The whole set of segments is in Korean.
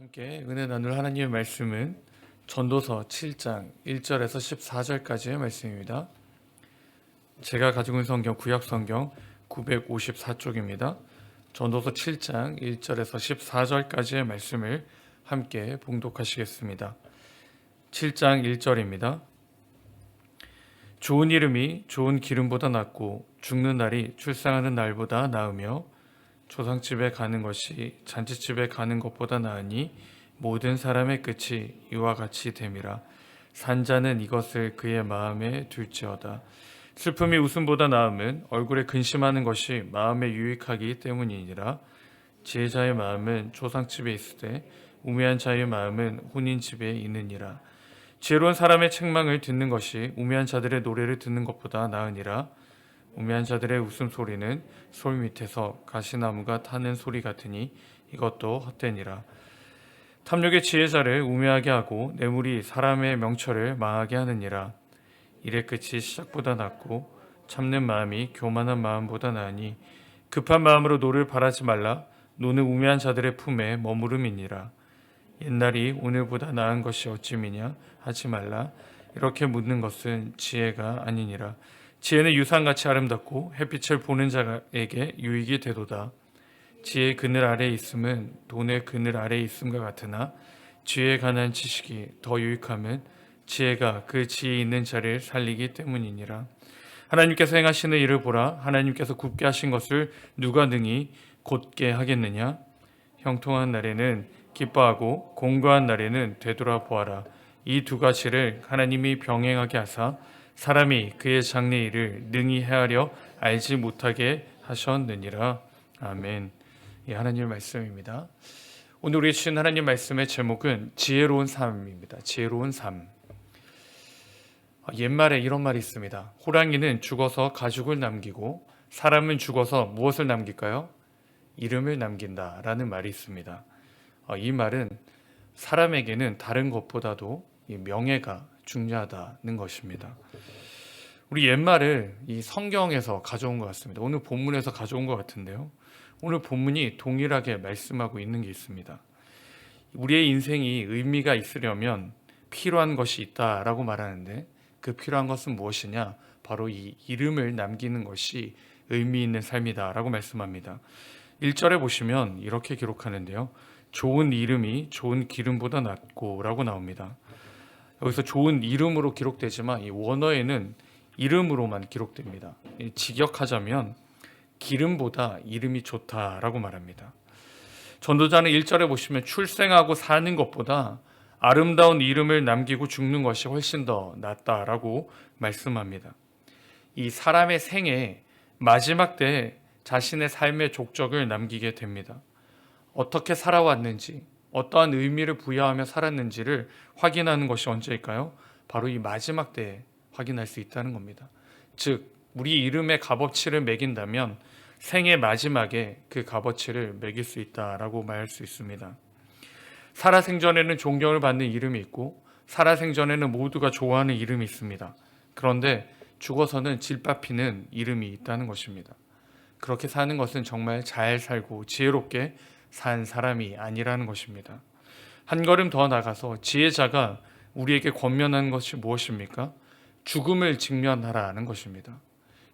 함께 은혜 나눌 하나님의 말씀은 전도서 7장 1절에서 14절까지의 말씀입니다. 제가 가지고 있는 성경 구약 성경 954쪽입니다. 전도서 7장 1절에서 14절까지의 말씀을 함께 봉독하시겠습니다. 7장 1절입니다. 좋은 이름이 좋은 기름보다 낫고 죽는 날이 출생하는 날보다 나으며 조상집에 가는 것이 잔치집에 가는 것보다 나으니 모든 사람의 끝이 이와 같이 됨이라. 산자는 이것을 그의 마음에 둘지어다. 슬픔이 웃음보다 나음은 얼굴에 근심하는 것이 마음에 유익하기 때문이니라. 지혜자의 마음은 조상집에 있으되 우매한 자의 마음은 혼인집에 있느니라. 지혜로운 사람의 책망을 듣는 것이 우매한 자들의 노래를 듣는 것보다 나으니라. 우매한 자들의 웃음소리는 솔 밑에서 가시나무가 타는 소리 같으니 이것도 헛되니라. 탐욕의 지혜자를 우매하게 하고 뇌물이 사람의 명철을 망하게 하느니라. 일의 끝이 시작보다 낫고 참는 마음이 교만한 마음보다 나으니 급한 마음으로 노를 바라지 말라. 노는 우매한 자들의 품에 머무름이니라. 옛날이 오늘보다 나은 것이 어찌미냐 하지 말라. 이렇게 묻는 것은 지혜가 아니니라. 지혜는 유산같이 아름답고 햇빛을 보는 자에게 유익이 되도다. 지혜의 그늘 아래에 있음은 돈의 그늘 아래에 있음과 같으나 지혜에 관한 지식이 더 유익함은 지혜가 그 지혜 있는 자를 살리기 때문이니라. 하나님께서 행하시는 일을 보라. 하나님께서 굽게 하신 것을 누가 능히 곧게 하겠느냐. 형통한 날에는 기뻐하고 공고한 날에는 되돌아보아라. 이 두 가지를 하나님이 병행하게 하사 사람이 그의 장래 일을 능히 헤아려 알지 못하게 하셨느니라. 아멘. 예, 하나님의 말씀입니다. 오늘 우리 주신 하나님 말씀의 제목은 지혜로운 삶입니다. 지혜로운 삶. 옛말에 이런 말이 있습니다. 호랑이는 죽어서 가죽을 남기고 사람은 죽어서 무엇을 남길까요? 이름을 남긴다라는 말이 있습니다. 이 말은 사람에게는 다른 것보다도 이 명예가 중요하다는 것입니다. 우리 옛말을 이 성경에서 가져온 것 같습니다. 오늘 본문에서 가져온 것 같은데요. 오늘 본문이 동일하게 말씀하고 있는 게 있습니다. 우리의 인생이 의미가 있으려면 필요한 것이 있다라고 말하는데 그 필요한 것은 무엇이냐? 바로 이 이름을 남기는 것이 의미 있는 삶이다라고 말씀합니다. 1절에 보시면 이렇게 기록하는데요. 좋은 이름이 좋은 기름보다 낫고 라고 나옵니다. 여기서 좋은 이름으로 기록되지만 이 원어에는 이름으로만 기록됩니다. 직역하자면 기름보다 이름이 좋다라고 말합니다. 전도자는 1절에 보시면 출생하고 사는 것보다 아름다운 이름을 남기고 죽는 것이 훨씬 더 낫다라고 말씀합니다. 이 사람의 생애 마지막 때에 자신의 삶의 족적을 남기게 됩니다. 어떻게 살아왔는지, 어떠한 의미를 부여하며 살았는지를 확인하는 것이 언제일까요? 바로 이 마지막 때에 확인할 수 있다는 겁니다. 즉, 우리 이름의 값어치를 매긴다면 생의 마지막에 그 값어치를 매길 수 있다라고 말할 수 있습니다. 살아생전에는 존경을 받는 이름이 있고 살아생전에는 모두가 좋아하는 이름이 있습니다. 그런데 죽어서는 질밥히는 이름이 있다는 것입니다. 그렇게 사는 것은 정말 잘 살고 지혜롭게 산 사람이 아니라는 것입니다. 한 걸음 더 나가서 지혜자가 우리에게 권면하는 것이 무엇입니까? 죽음을 직면하라는 것입니다.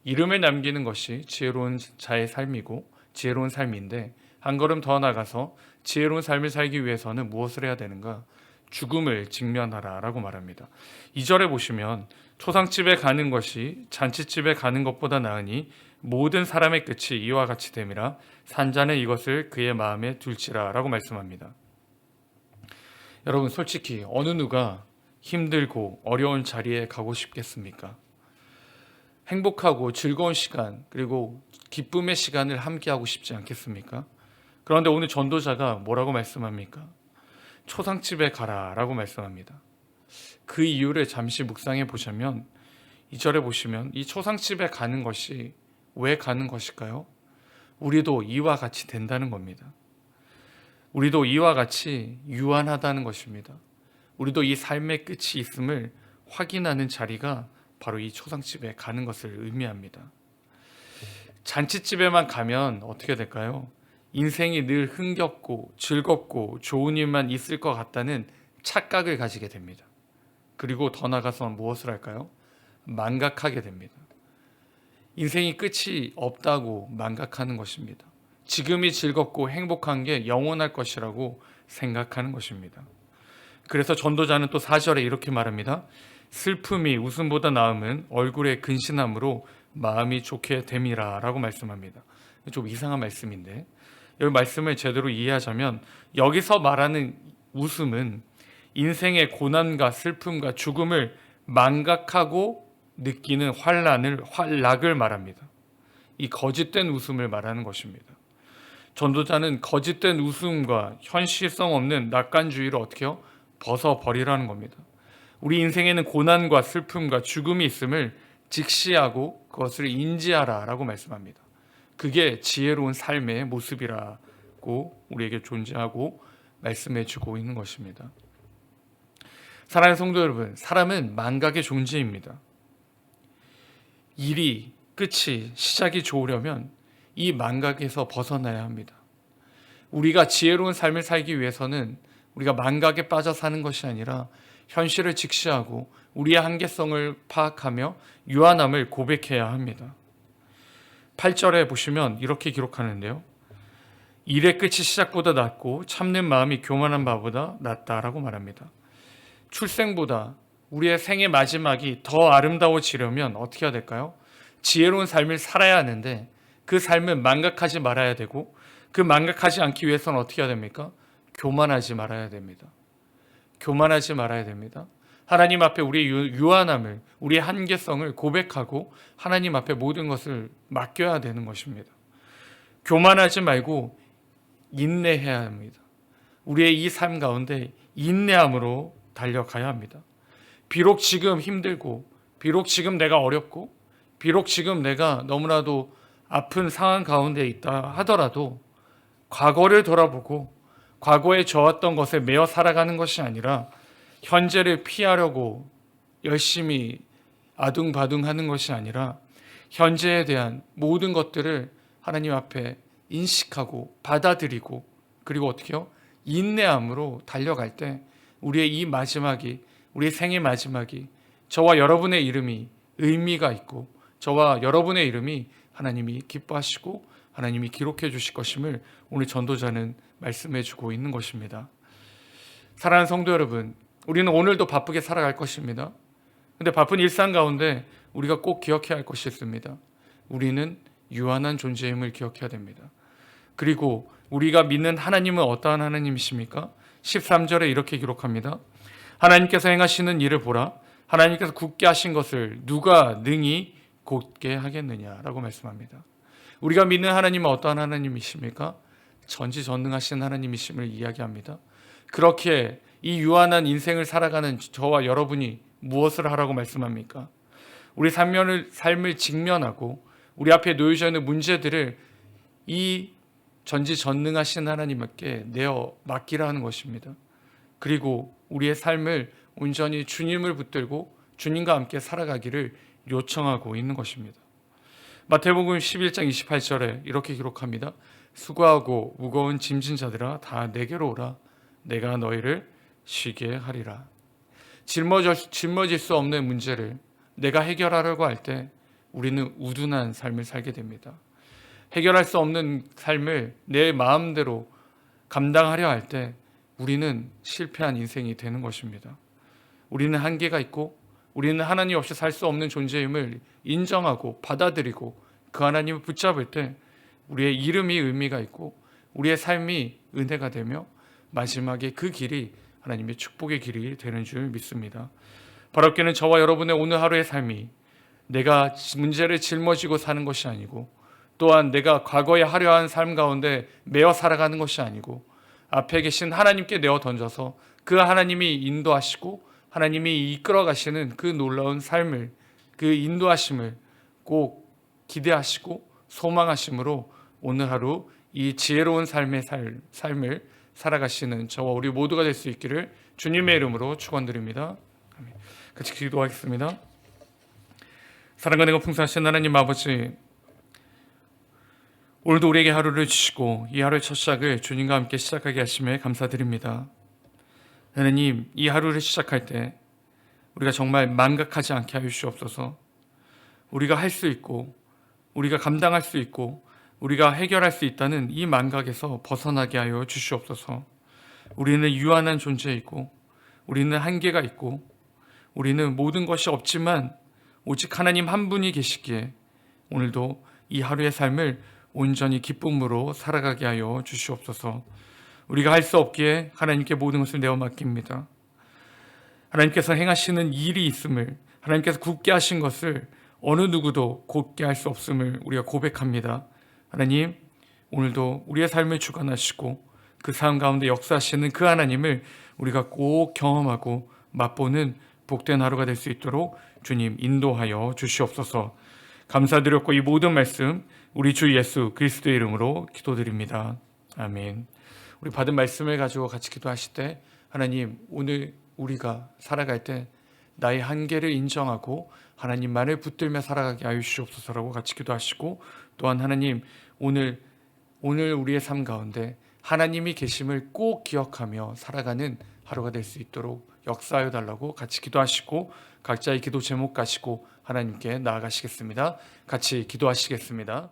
이름을 남기는 것이 지혜로운 자의 삶이고 지혜로운 삶인데 한 걸음 더 나가서 지혜로운 삶을 살기 위해서는 무엇을 해야 되는가? 죽음을 직면하라라고 말합니다. 2절에 보시면 초상집에 가는 것이 잔치집에 가는 것보다 나으니 모든 사람의 끝이 이와 같이 됨이라. 산자는 이것을 그의 마음에 둘지라 라고 말씀합니다. 여러분, 솔직히 어느 누가 힘들고 어려운 자리에 가고 싶겠습니까? 행복하고 즐거운 시간 그리고 기쁨의 시간을 함께하고 싶지 않겠습니까? 그런데 오늘 전도자가 뭐라고 말씀합니까? 초상집에 가라 라고 말씀합니다. 그 이유를 잠시 묵상해 보시면 2절에 보시면 이 초상집에 가는 것이 왜 가는 것일까요? 우리도 이와 같이 된다는 겁니다. 우리도 이와 같이 유한하다는 것입니다. 우리도 이 삶의 끝이 있음을 확인하는 자리가 바로 이 초상집에 가는 것을 의미합니다. 잔치집에만 가면 어떻게 될까요? 인생이 늘 흥겹고 즐겁고 좋은 일만 있을 것 같다는 착각을 가지게 됩니다. 그리고 더 나아가서 무엇을 할까요? 망각하게 됩니다. 인생이 끝이 없다고 망각하는 것입니다. 지금이 즐겁고 행복한 게 영원할 것이라고 생각하는 것입니다. 그래서 전도자는 또 4절에 이렇게 말합니다. 슬픔이 웃음보다 나음은 얼굴의 근신함으로 마음이 좋게 됨이라 라고 말씀합니다. 좀 이상한 말씀인데, 이 말씀을 제대로 이해하자면 여기서 말하는 웃음은 인생의 고난과 슬픔과 죽음을 망각하고 느끼는 환락을 말합니다. 이 거짓된 웃음을 말하는 것입니다. 전도자는 거짓된 웃음과 현실성 없는 낙관주의를 어떻게 해요? 벗어버리라는 겁니다. 우리 인생에는 고난과 슬픔과 죽음이 있음을 직시하고 그것을 인지하라 라고 말씀합니다. 그게 지혜로운 삶의 모습이라고 우리에게 존재하고 말씀해 주고 있는 것입니다. 사랑하는 성도 여러분, 사람은 망각의 존재입니다. 일이 끝이 시작이 좋으려면 이 망각에서 벗어나야 합니다. 우리가 지혜로운 삶을 살기 위해서는 우리가 망각에 빠져 사는 것이 아니라 현실을 직시하고 우리의 한계성을 파악하며 유한함을 고백해야 합니다. 8절에 보시면 이렇게 기록하는데요. 일의 끝이 시작보다 낫고 참는 마음이 교만한 바보다 낫다라고 말합니다. 출생보다 우리의 생의 마지막이 더 아름다워지려면 어떻게 해야 될까요? 지혜로운 삶을 살아야 하는데 그 삶은 망각하지 말아야 되고 그 망각하지 않기 위해서는 어떻게 해야 됩니까? 교만하지 말아야 됩니다. 교만하지 말아야 됩니다. 하나님 앞에 우리의 유한함을, 우리의 한계성을 고백하고 하나님 앞에 모든 것을 맡겨야 되는 것입니다. 교만하지 말고 인내해야 합니다. 우리의 이 삶 가운데 인내함으로 달려가야 합니다. 비록 지금 힘들고, 비록 지금 내가 어렵고, 비록 지금 내가 너무나도 아픈 상황 가운데 있다 하더라도 과거를 돌아보고 과거에 좋았던 것에 매여 살아가는 것이 아니라 현재를 피하려고 열심히 아둥바둥하는 것이 아니라 현재에 대한 모든 것들을 하나님 앞에 인식하고 받아들이고 그리고 어떻게 해요? 인내함으로 달려갈 때 우리의 이 마지막이, 우리의 생의 마지막이 저와 여러분의 이름이 의미가 있고 저와 여러분의 이름이 하나님이 기뻐하시고 하나님이 기록해 주실 것임을 오늘 전도자는 말씀해 주고 있는 것입니다. 사랑하는 성도 여러분, 우리는 오늘도 바쁘게 살아갈 것입니다. 근데 바쁜 일상 가운데 우리가 꼭 기억해야 할 것이 있습니다. 우리는 유한한 존재임을 기억해야 됩니다. 그리고 우리가 믿는 하나님은 어떠한 하나님이십니까? 13절에 이렇게 기록합니다. 하나님께서 행하시는 일을 보라. 하나님께서 굳게 하신 것을 누가 능히 곧게 하겠느냐라고 말씀합니다. 우리가 믿는 하나님은 어떠한 하나님이십니까? 전지전능하신 하나님이심을 이야기합니다. 그렇게 이 유한한 인생을 살아가는 저와 여러분이 무엇을 하라고 말씀합니까? 우리 삶을 직면하고 우리 앞에 놓여져 있는 문제들을 이 전지전능하신 하나님께 내어 맡기라 하는 것입니다. 그리고 우리의 삶을 온전히 주님을 붙들고 주님과 함께 살아가기를 요청하고 있는 것입니다. 마태복음 11장 28절에 이렇게 기록합니다. 수고하고 무거운 짐진 자들아 다 내게로 오라. 내가 너희를 쉬게 하리라. 짊어질 수 없는 문제를 내가 해결하려고 할 때 우리는 우둔한 삶을 살게 됩니다. 해결할 수 없는 삶을 내 마음대로 감당하려 할 때 우리는 실패한 인생이 되는 것입니다. 우리는 한계가 있고 우리는 하나님 없이 살 수 없는 존재임을 인정하고 받아들이고 그 하나님을 붙잡을 때 우리의 이름이 의미가 있고 우리의 삶이 은혜가 되며 마지막에 그 길이 하나님의 축복의 길이 되는 줄 믿습니다. 바랍게는 저와 여러분의 오늘 하루의 삶이 내가 문제를 짊어지고 사는 것이 아니고 또한 내가 과거에 하려 한 삶 가운데 매어 살아가는 것이 아니고 앞에 계신 하나님께 내어 던져서 그 하나님이 인도하시고 하나님이 이끌어 가시는 그 놀라운 삶을, 그 인도하심을 꼭 기대하시고 소망하심으로 오늘 하루 이 지혜로운 삶을 살아가시는 저와 우리 모두가 될 수 있기를 주님의 이름으로 축원드립니다. 같이 기도하겠습니다. 사랑과 내가 풍성하신 하나님 아버지, 오늘도 우리에게 하루를 주시고 이 하루의 첫 시작을 주님과 함께 시작하게 하심에 감사드립니다. 하나님, 이 하루를 시작할 때 우리가 정말 망각하지 않게 하여 주시옵소서. 우리가 할 수 있고 우리가 감당할 수 있고 우리가 해결할 수 있다는 이 망각에서 벗어나게 하여 주시옵소서. 우리는 유한한 존재이고 우리는 한계가 있고 우리는 모든 것이 없지만 오직 하나님 한 분이 계시기에 오늘도 이 하루의 삶을 온전히 기쁨으로 살아가게 하여 주시옵소서. 우리가 할 수 없기에 하나님께 모든 것을 내어 맡깁니다. 하나님께서 행하시는 일이 있음을, 하나님께서 굳게 하신 것을 어느 누구도 곧게 할 수 없음을 우리가 고백합니다. 하나님, 오늘도 우리의 삶을 주관하시고 그 삶 가운데 역사하시는 그 하나님을 우리가 꼭 경험하고 맛보는 복된 하루가 될 수 있도록 주님 인도하여 주시옵소서. 감사드렸고 이 모든 말씀 우리 주 예수 그리스도의 이름으로 기도드립니다. 아멘. 우리 받은 말씀을 가지고 같이 기도하실 때 하나님, 오늘 우리가 살아갈 때 나의 한계를 인정하고 하나님만을 붙들며 살아가게 하여 주시옵소서라고 같이 기도하시고, 또한 하나님, 오늘 우리의 삶 가운데 하나님이 계심을 꼭 기억하며 살아가는 하루가 될 수 있도록 역사하여 달라고 같이 기도하시고, 각자의 기도 제목 가시고 하나님께 나아가시겠습니다. 같이 기도하시겠습니다.